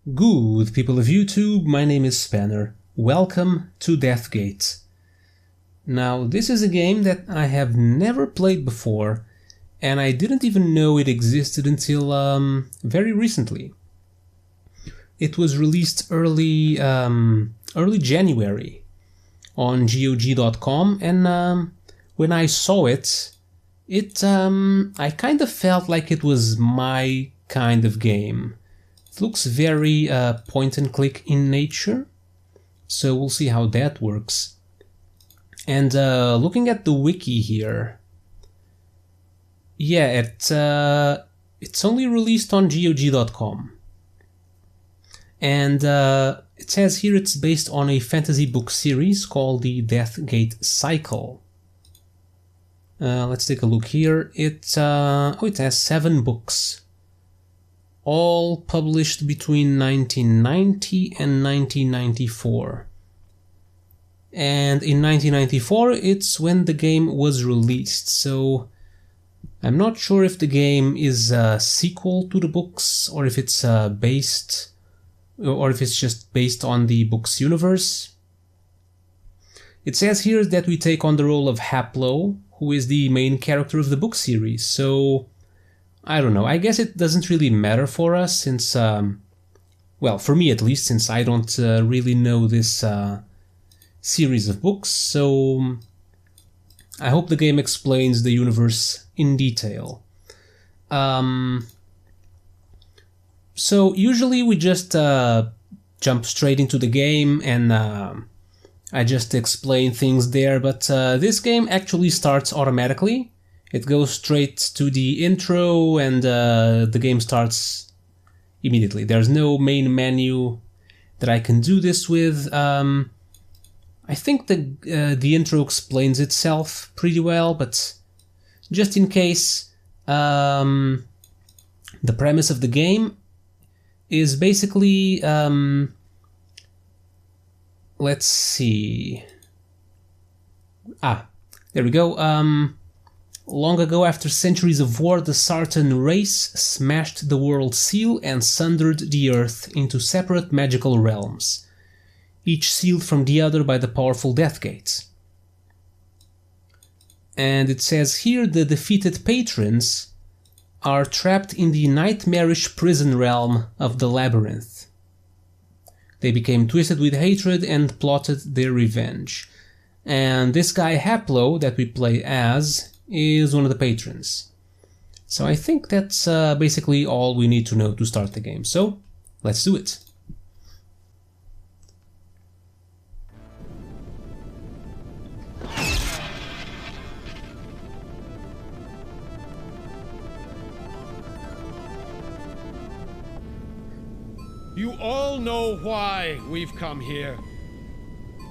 Good people of YouTube, my name is Spanner. Welcome to Deathgate. Now, this is a game that I have never played before, and I didn't even know it existed until very recently. It was released early January on GOG.com, and when I saw it, I kind of felt like it was my kind of game. It looks very point and click in nature, so we'll see how that works. And looking at the wiki here, yeah, it's only released on GOG.com. And it says here it's based on a fantasy book series called the Deathgate Cycle. Let's take a look here. It has 7 books, all published between 1990 and 1994. And in 1994, it's when the game was released, so I'm not sure if the game is a sequel to the books, or if it's just based on the book's universe. It says here that we take on the role of Haplo, who is the main character of the book series, so I don't know, I guess it doesn't really matter for us since, well, for me at least, since I don't really know this series of books, so I hope the game explains the universe in detail. So usually we just jump straight into the game and I just explain things there, but this game actually starts automatically. It goes straight to the intro and the game starts immediately. There's no main menu that I can do this with. I think the intro explains itself pretty well, but just in case, the premise of the game is basically, let's see. There we go. Long ago, after centuries of war, the Sartan race smashed the world seal and sundered the earth into separate magical realms, each sealed from the other by the powerful Deathgate. And it says here the defeated Patryns are trapped in the nightmarish prison realm of the labyrinth. They became twisted with hatred and plotted their revenge. And this guy Haplo that we play as is one of the Patryns. So I think that's basically all we need to know to start the game. So let's do it. You all know why we've come here.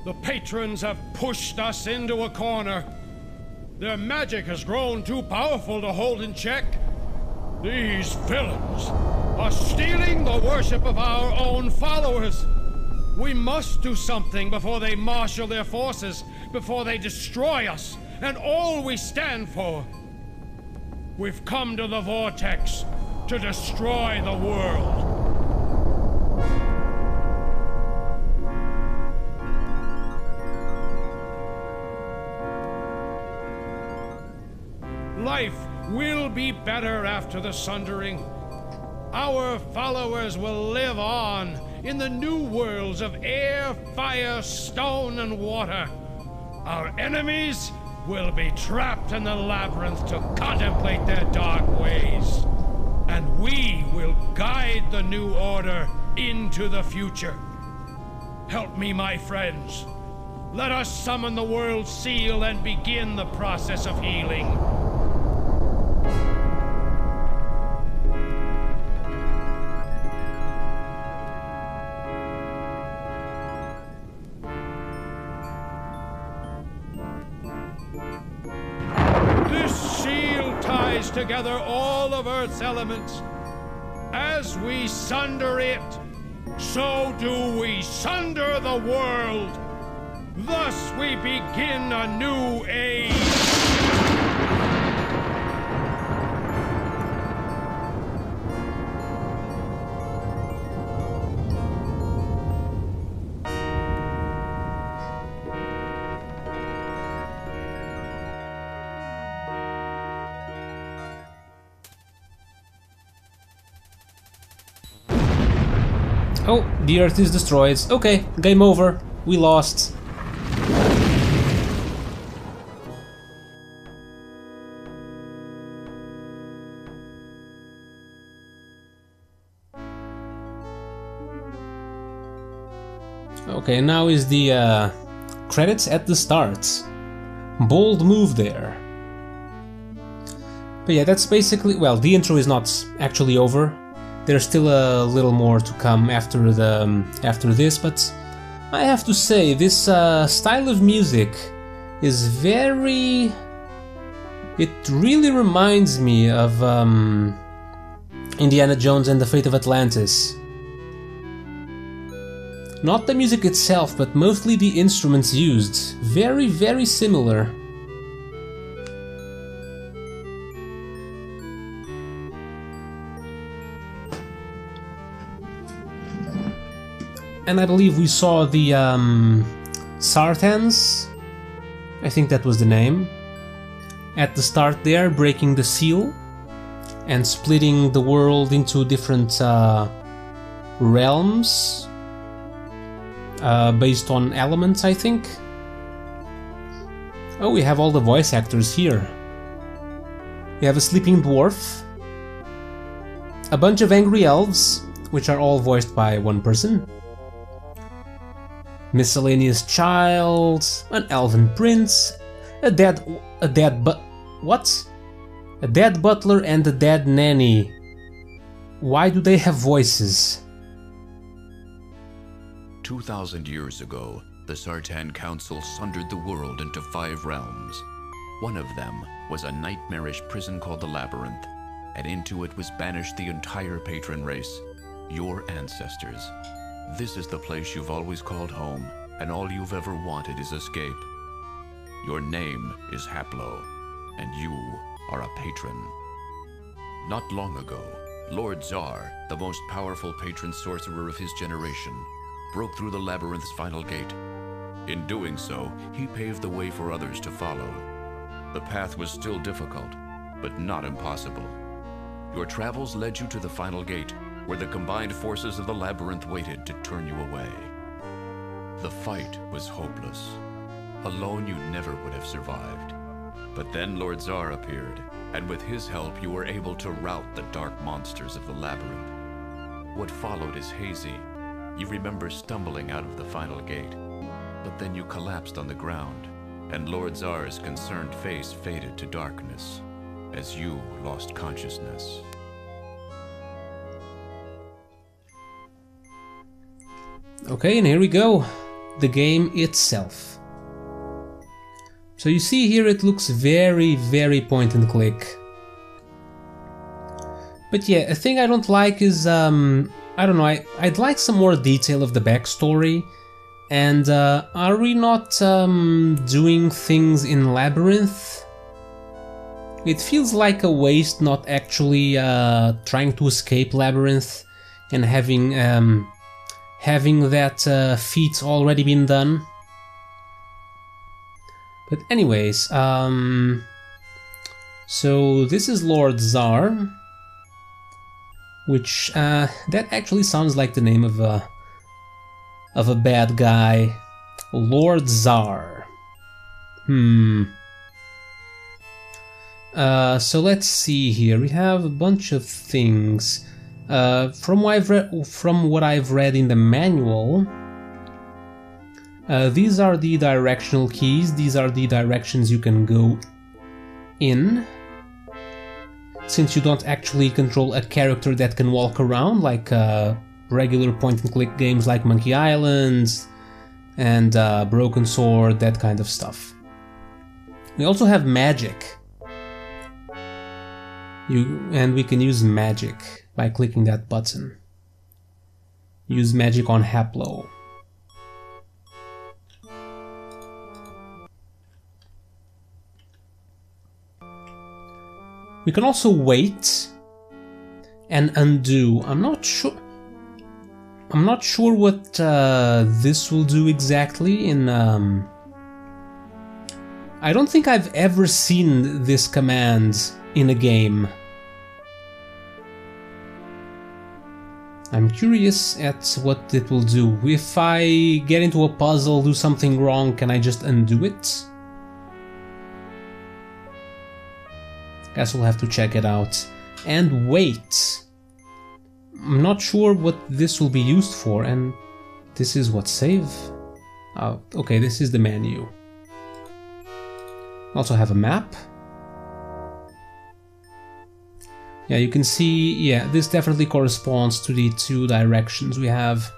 The Patryns have pushed us into a corner. Their magic has grown too powerful to hold in check. These villains are stealing the worship of our own followers. We must do something before they marshal their forces, before they destroy us and all we stand for. We've come to the Vortex to destroy the world. Life will be better after the sundering. Our followers will live on in the new worlds of air, fire, stone, and water. Our enemies will be trapped in the labyrinth to contemplate their dark ways. And we will guide the new order into the future. Help me, my friends. Let us summon the world seal and begin the process of healing. Together all of Earth's elements. As we sunder it, so do we sunder the world. Thus we begin a new age. Oh, the Earth is destroyed. Okay, game over. We lost. Okay, now is the credits at the start. Bold move there. But yeah, that's basically... well, the intro is not actually over. There's still a little more to come after this, but I have to say, this style of music is very... it really reminds me of Indiana Jones and the Fate of Atlantis. Not the music itself, but mostly the instruments used. Very, very similar. And I believe we saw the sartans, I think that was the name, at the start there, breaking the seal and splitting the world into different realms. Based on elements, I think. Oh, we have all the voice actors here. We have a sleeping dwarf, a bunch of angry elves, which are all voiced by one person, miscellaneous child, an elven prince, a dead butler and a dead nanny. Why do they have voices? 2,000 years ago, the Sartan Council sundered the world into 5 realms. One of them was a nightmarish prison called the Labyrinth, and into it was banished the entire Patryn race, your ancestors. This is the place you've always called home, and all you've ever wanted is escape. Your name is Haplo, and you are a patron. Not long ago, Lord Tsar, the most powerful patron sorcerer of his generation, broke through the labyrinth's final gate. In doing so, he paved the way for others to follow. The path was still difficult, but not impossible. Your travels led you to the final gate, where the combined forces of the labyrinth waited to turn you away. The fight was hopeless. Alone you never would have survived. But then Lord Tsar appeared, and with his help you were able to rout the dark monsters of the labyrinth. What followed is hazy. You remember stumbling out of the final gate, but then you collapsed on the ground, and Lord Tsar's concerned face faded to darkness as you lost consciousness. Okay, and here we go. The game itself. So you see here it looks very, very point and click. But yeah, a thing I don't like is, I don't know, I'd like some more detail of the backstory. And are we not doing things in Labyrinth? It feels like a waste not actually trying to escape Labyrinth and having that feat already been done. But anyways, so this is Lord Tsar, which that actually sounds like the name of a bad guy. Lord Tsar. So let's see here. We have a bunch of things. From what I've read in the manual, these are the directional keys. These are the directions you can go in. Since you don't actually control a character that can walk around like regular point-and-click games like Monkey Island and Broken Sword, that kind of stuff. We also have magic. And we can use magic by clicking that button. Use magic on Haplo. We can also wait and undo. I'm not sure what this will do exactly in I don't think I've ever seen this command in a game. I'm curious at what it will do. If I get into a puzzle, do something wrong, can I just undo it? Guess we'll have to check it out. And wait. I'm not sure what this will be used for, and this is what, save? Oh, okay, this is the menu. Also have a map. Yeah, you can see, yeah, this definitely corresponds to the two directions we have.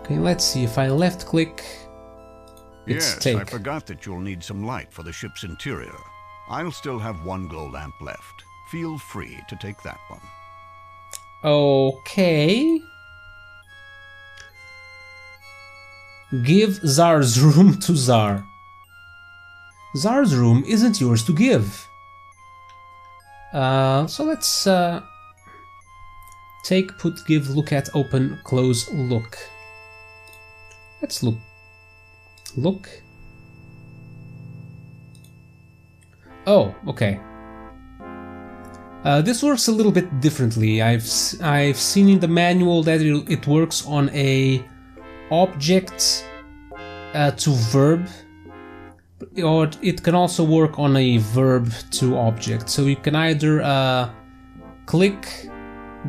Okay, let's see, if I left click, it's yes, take. I forgot that you'll need some light for the ship's interior. I'll still have one glow lamp left. Feel free to take that one. Okay. Give Zar's room to Zar. Zar's room isn't yours to give. So let's take, put, give, look at, open, close, look. Let's look. Look. Oh, okay. This works a little bit differently. I've seen in the manual that it works on a object to verb, or it can also work on a verb to object. So you can either click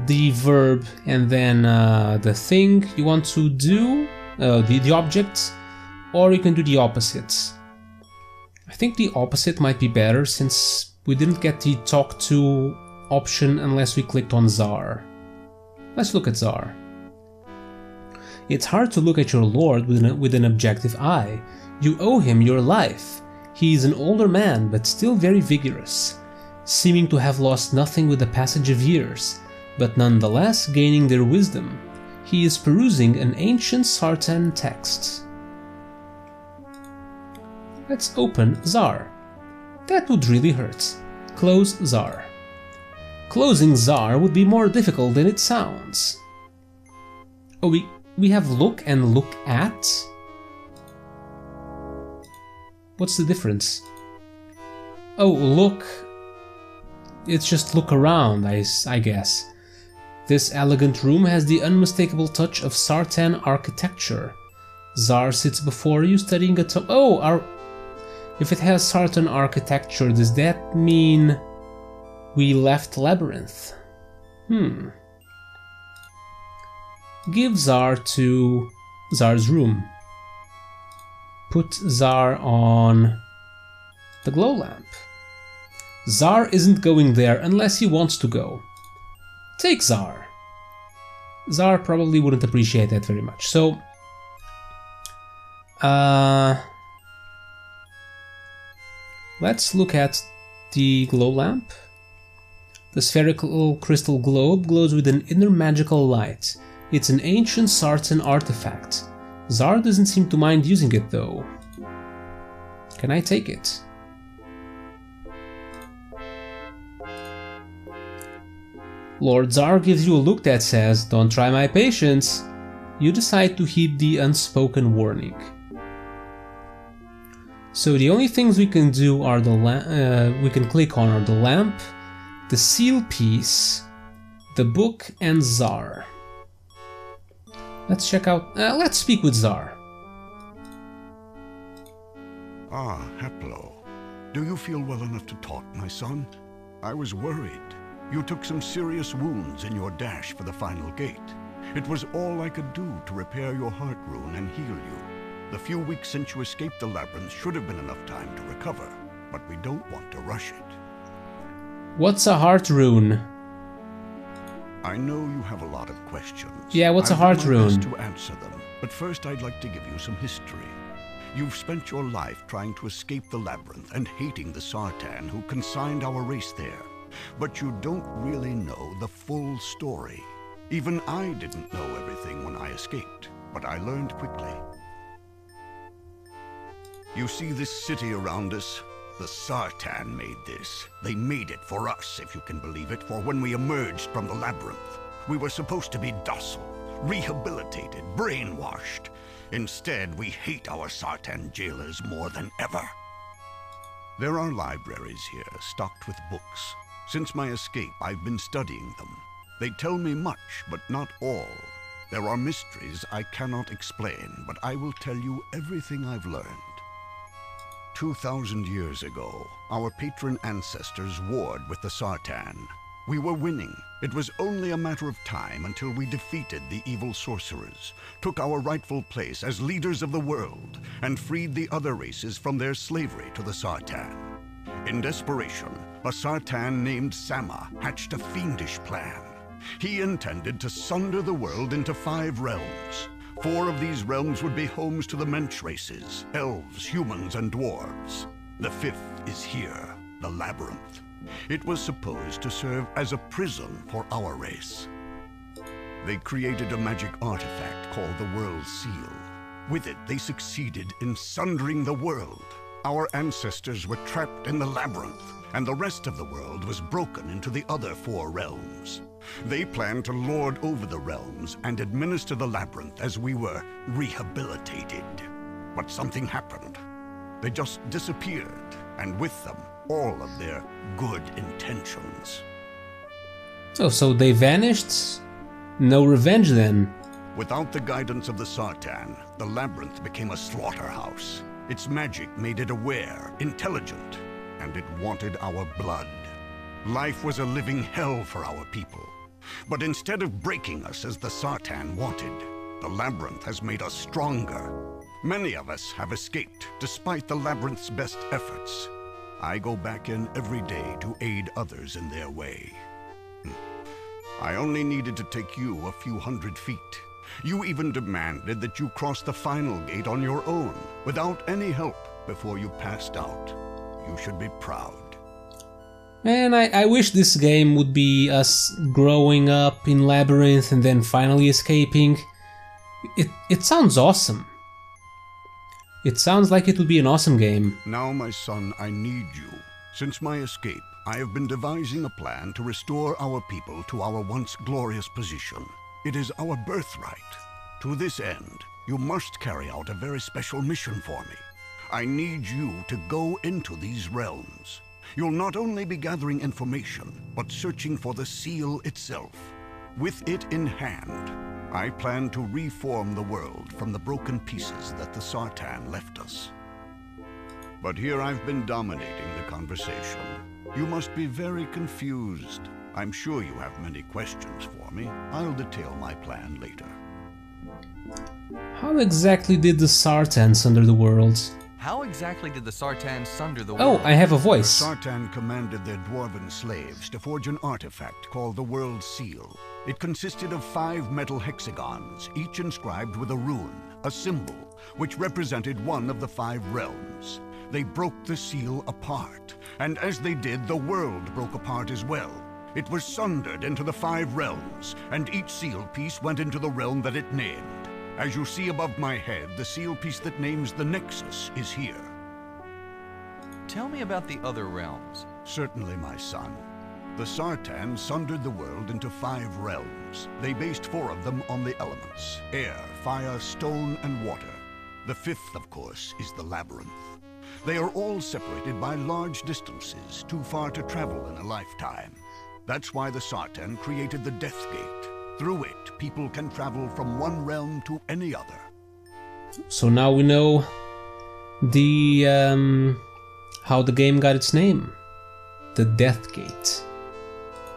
the verb and then the thing you want to do, the object, or you can do the opposite. I think the opposite might be better, since we didn't get the talk to option unless we clicked on Zar. Let's look at Zar. It's hard to look at your lord with an objective eye. You owe him your life. He is an older man, but still very vigorous, seeming to have lost nothing with the passage of years, but nonetheless gaining their wisdom. He is perusing an ancient sartan text. Let's open Zar. That would really hurt. Close Zar. Closing Zar would be more difficult than it sounds. Oh, we have look and look at? What's the difference? Oh, look. It's just look around, I guess. This elegant room has the unmistakable touch of sartan architecture. Zar sits before you studying a tome. Oh, if it has sartan architecture, does that mean we left labyrinth? Give Zar to Zar's room. Put Zar on the glow lamp. Zar isn't going there unless he wants to go. Take Zar. Zar probably wouldn't appreciate that very much. So, let's look at the glow lamp. The spherical crystal globe glows with an inner magical light. It's an ancient sartan artifact. Zar doesn't seem to mind using it though. Can I take it? Lord Zar gives you a look that says, "Don't try my patience." You decide to heed the unspoken warning. So the only things we can do are we can click on are the lamp, the seal piece, the book, and Zar. Let's check out. Let's speak with Zar. Ah, Haplo. Do you feel well enough to talk, my son? I was worried. You took some serious wounds in your dash for the final gate. It was all I could do to repair your heart rune and heal you. The few weeks since you escaped the labyrinth should have been enough time to recover, but we don't want to rush it. What's a heart rune? I know you have a lot of questions. Yeah, what's a heart rune? I'll do my best to answer them, but first I'd like to give you some history. You've spent your life trying to escape the labyrinth and hating the sartan who consigned our race there. But you don't really know the full story. Even I didn't know everything when I escaped, but I learned quickly. You see this city around us? The sartan made this. They made it for us, if you can believe it, for when we emerged from the labyrinth. We were supposed to be docile, rehabilitated, brainwashed. Instead, we hate our sartan jailers more than ever. There are libraries here, stocked with books. Since my escape, I've been studying them. They tell me much, but not all. There are mysteries I cannot explain, but I will tell you everything I've learned. 2,000 years ago, our patron ancestors warred with the Sartan. We were winning. It was only a matter of time until we defeated the evil sorcerers, took our rightful place as leaders of the world, and freed the other races from their slavery to the Sartan. In desperation, a Sartan named Sama hatched a fiendish plan. He intended to sunder the world into 5 realms. 4 of these realms would be homes to the mensch races, elves, humans, and dwarves. The 5th is here, the labyrinth. It was supposed to serve as a prison for our race. They created a magic artifact called the World Seal. With it, they succeeded in sundering the world. Our ancestors were trapped in the labyrinth, and the rest of the world was broken into the other 4 realms. They planned to lord over the realms and administer the labyrinth as we were rehabilitated. But something happened. They just disappeared, and with them, all of their good intentions. So they vanished? No revenge then? Without the guidance of the Sartan, the labyrinth became a slaughterhouse. Its magic made it aware, intelligent, and it wanted our blood. Life was a living hell for our people. But instead of breaking us as the Sartan wanted, the labyrinth has made us stronger. Many of us have escaped, despite the labyrinth's best efforts. I go back in every day to aid others in their way. I only needed to take you a few hundred feet. You even demanded that you cross the final gate on your own, without any help, before you passed out. You should be proud. Man, I wish this game would be us growing up in Labyrinth and then finally escaping. It sounds awesome. It sounds like it would be an awesome game. Now, my son, I need you. Since my escape, I have been devising a plan to restore our people to our once glorious position. It is our birthright. To this end, you must carry out a very special mission for me. I need you to go into these realms. You'll not only be gathering information, but searching for the seal itself. With it in hand, I plan to reform the world from the broken pieces that the Sartan left us. But here I've been dominating the conversation. You must be very confused. I'm sure you have many questions for me. I'll detail my plan later. How exactly did the Sartan sunder the world? How exactly did the Sartan sunder the world? Oh, I have a voice. The Sartan commanded their dwarven slaves to forge an artifact called the World Seal. It consisted of 5 metal hexagons, each inscribed with a rune, a symbol, which represented one of the 5 realms. They broke the seal apart, and as they did, the world broke apart as well. It was sundered into the 5 realms, and each seal piece went into the realm that it named. As you see above my head, the seal piece that names the Nexus is here. Tell me about the other realms. Certainly, my son. The Sartan sundered the world into 5 realms. They based 4 of them on the elements: air, fire, stone, and water. The 5th, of course, is the labyrinth. They are all separated by large distances, too far to travel in a lifetime. That's why the Sartan created the Death Gate. Through it, people can travel from one realm to any other. So now we know the how the game got its name. The Death Gate.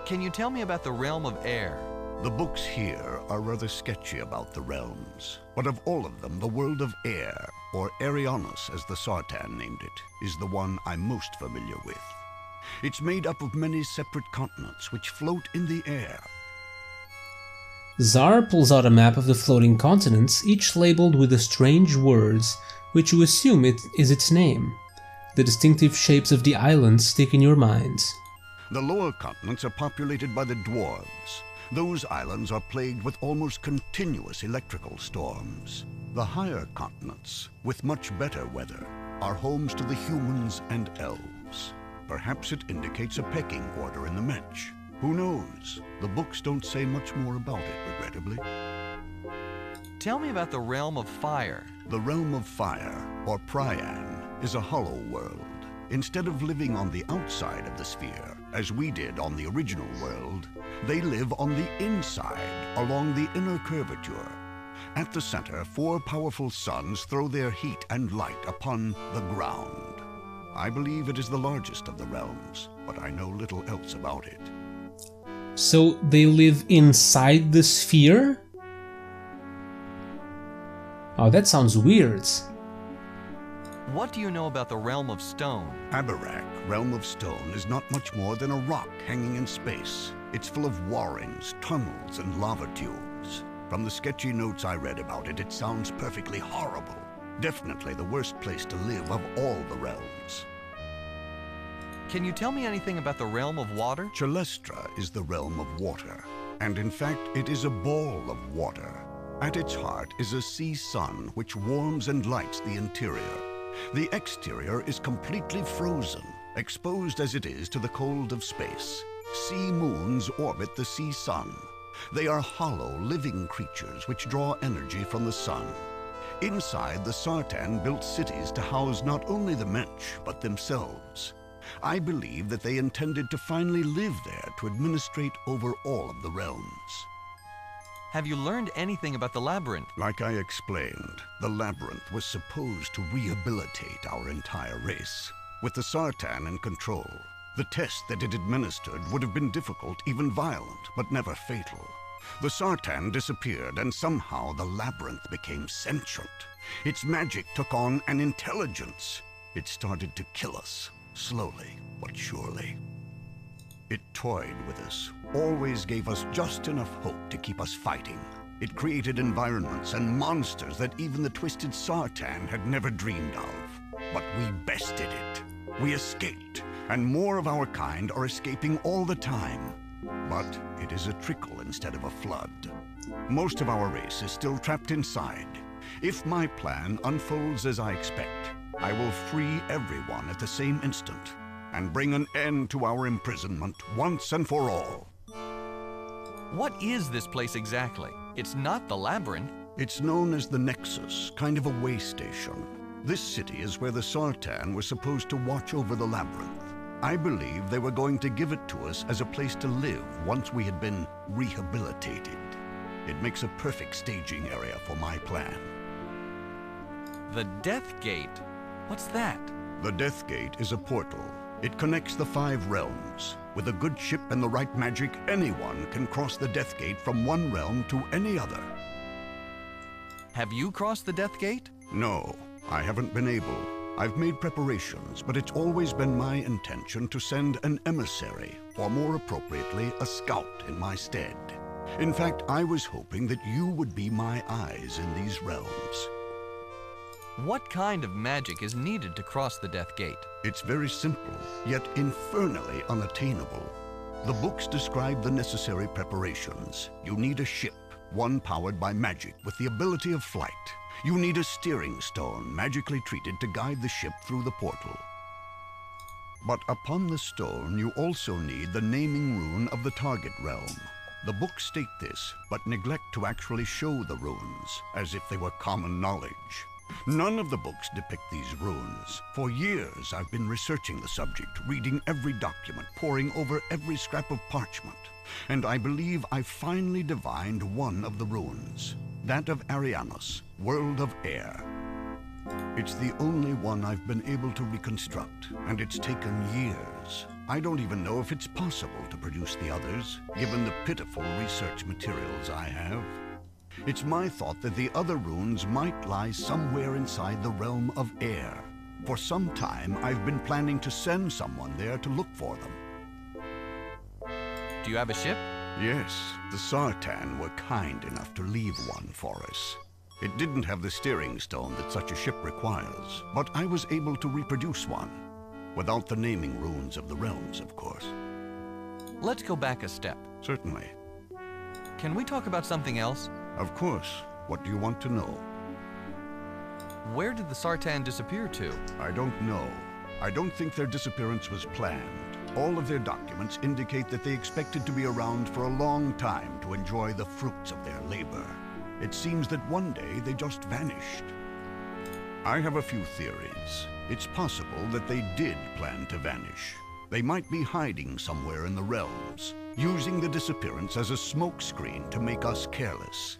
Can you tell me about the realm of air? The books here are rather sketchy about the realms, but of all of them, the world of air, or Arianus as the Sartan named it, is the one I'm most familiar with. It's made up of many separate continents which float in the air. Zar pulls out a map of the floating continents, each labeled with the strange words, which you assume it is its name. The distinctive shapes of the islands stick in your minds. The lower continents are populated by the dwarves. Those islands are plagued with almost continuous electrical storms. The higher continents, with much better weather, are homes to the humans and elves. Perhaps it indicates a pecking order in the mensch. Who knows? The books don't say much more about it, regrettably. Tell me about the realm of fire. The realm of fire, or Pryan, is a hollow world. Instead of living on the outside of the sphere, as we did on the original world, they live on the inside, along the inner curvature. At the center, 4 powerful suns throw their heat and light upon the ground. I believe it is the largest of the realms, but I know little else about it. So they live inside the sphere? Oh, that sounds weird. What do you know about the realm of stone? Abarak, Realm of Stone, is not much more than a rock hanging in space. It's full of warrens, tunnels, and lava tubes. From the sketchy notes I read about it, it sounds perfectly horrible. Definitely the worst place to live of all the realms. Can you tell me anything about the realm of water? Chalestra is the realm of water, and in fact it is a ball of water. At its heart is a sea sun which warms and lights the interior. The exterior is completely frozen, exposed as it is to the cold of space. Sea moons orbit the sea sun. They are hollow, living creatures which draw energy from the sun. Inside, the Sartan built cities to house not only the Mensch, but themselves. I believe that they intended to finally live there to administrate over all of the realms. Have you learned anything about the labyrinth? Like I explained, the labyrinth was supposed to rehabilitate our entire race. With the Sartan in control, the test that it administered would have been difficult, even violent, but never fatal. The Sartan disappeared, and somehow the labyrinth became sentient. Its magic took on an intelligence. It started to kill us, slowly but surely. It toyed with us, always gave us just enough hope to keep us fighting. It created environments and monsters that even the twisted Sartan had never dreamed of. But we bested it. We escaped, and more of our kind are escaping all the time. But it is a trickle instead of a flood. Most of our race is still trapped inside. If my plan unfolds as I expect, I will free everyone at the same instant and bring an end to our imprisonment once and for all. What is this place exactly? It's not the labyrinth. It's known as the Nexus, kind of a way station. This city is where the Sartan were supposed to watch over the labyrinth. I believe they were going to give it to us as a place to live once we had been rehabilitated. It makes a perfect staging area for my plan. The Death Gate. What's that? The Death Gate is a portal. It connects the 5 realms. With a good ship and the right magic, anyone can cross the Death Gate from one realm to any other. Have you crossed the Death Gate? No, I haven't been able. I've made preparations, but it's always been my intention to send an emissary, or more appropriately, a scout in my stead. In fact, I was hoping that you would be my eyes in these realms. What kind of magic is needed to cross the Death Gate? It's very simple, yet infernally unattainable. The books describe the necessary preparations. You need a ship, one powered by magic with the ability of flight. You need a steering stone, magically treated to guide the ship through the portal. But upon the stone, you also need the naming rune of the target realm. The books state this, but neglect to actually show the runes, as if they were common knowledge. None of the books depict these runes. For years, I've been researching the subject, reading every document, poring over every scrap of parchment. And I believe I've finally divined one of the runes, that of Arianos, World of Air. It's the only one I've been able to reconstruct, and it's taken years. I don't even know if it's possible to produce the others, given the pitiful research materials I have. It's my thought that the other runes might lie somewhere inside the realm of air. For some time, I've been planning to send someone there to look for them. Do you have a ship? Yes, the Sartan were kind enough to leave one for us. It didn't have the steering stone that such a ship requires, but I was able to reproduce one. Without the naming runes of the realms, of course. Let's go back a step. Certainly. Can we talk about something else? Of course. What do you want to know? Where did the Sartan disappear to? I don't know. I don't think their disappearance was planned. All of their documents indicate that they expected to be around for a long time to enjoy the fruits of their labor. It seems that one day they just vanished. I have a few theories. It's possible that they did plan to vanish. They might be hiding somewhere in the realms, using the disappearance as a smokescreen to make us careless.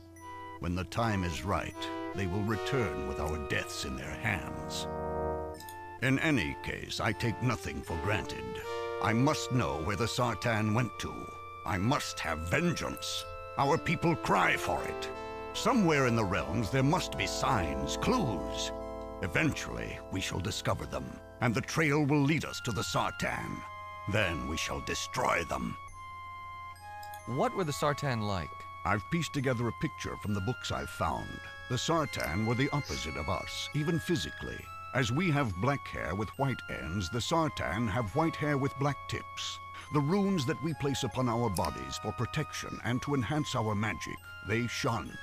When the time is right, they will return with our deaths in their hands. In any case, I take nothing for granted. I must know where the Sartan went to. I must have vengeance. Our people cry for it. Somewhere in the realms there must be signs, clues. Eventually, we shall discover them, and the trail will lead us to the Sartan. Then we shall destroy them. What were the Sartan like? I've pieced together a picture from the books I've found. The Sartan were the opposite of us, even physically. As we have black hair with white ends, the Sartan have white hair with black tips. The runes that we place upon our bodies for protection and to enhance our magic, they shun.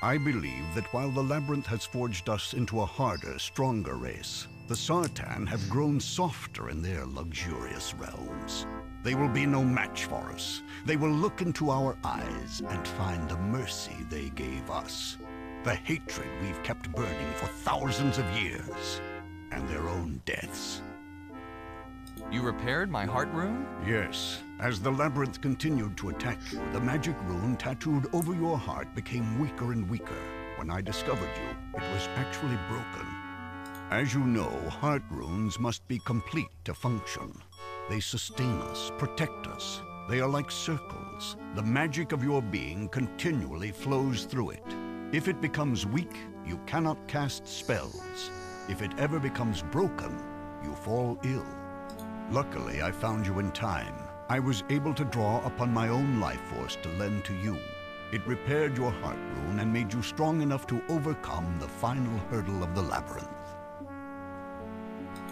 I believe that while the labyrinth has forged us into a harder, stronger race, the Sartan have grown softer in their luxurious realms. They will be no match for us. They will look into our eyes and find the mercy they gave us, the hatred we've kept burning for thousands of years, and their own deaths. You repaired my heart rune? Yes. As the labyrinth continued to attack you, the magic rune tattooed over your heart became weaker and weaker. When I discovered you, it was actually broken. As you know, heart runes must be complete to function. They sustain us, protect us. They are like circles. The magic of your being continually flows through it. If it becomes weak, you cannot cast spells. If it ever becomes broken, you fall ill. Luckily, I found you in time. I was able to draw upon my own life force to lend to you. It repaired your heart rune and made you strong enough to overcome the final hurdle of the labyrinth.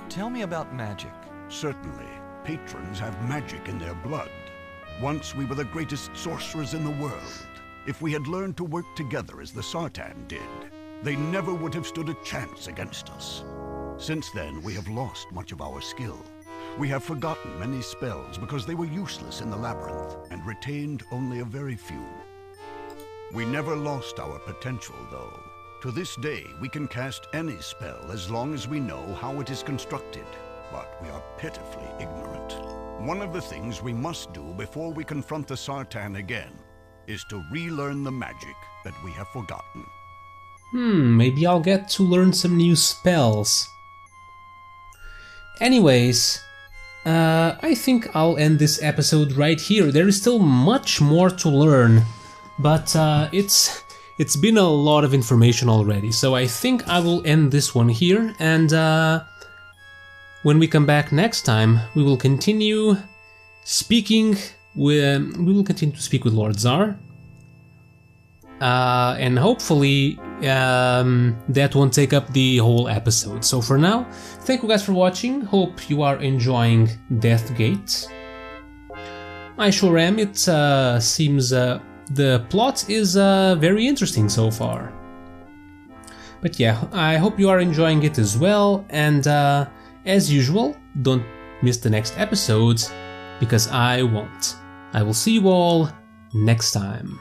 Tell me about magic. Certainly. Patryns have magic in their blood. Once we were the greatest sorcerers in the world. If we had learned to work together as the Sartan did, they never would have stood a chance against us. Since then, we have lost much of our skill. We have forgotten many spells because they were useless in the labyrinth and retained only a very few. We never lost our potential, though. To this day, we can cast any spell as long as we know how it is constructed, but we are pitifully ignorant. One of the things we must do before we confront the Sartan again is to relearn the magic that we have forgotten. Maybe I'll get to learn some new spells. Anyways, I think I'll end this episode right here. There is still much more to learn, but it's been a lot of information already, so I think I will end this one here, and when we come back next time, we will continue speaking with Lord Zar, and hopefully that won't take up the whole episode. So for now, thank you guys for watching. Hope you are enjoying Deathgate. I sure am. It seems the plot is very interesting so far. But yeah, I hope you are enjoying it as well, and as usual, don't miss the next episodes, because I won't. I will see you all next time.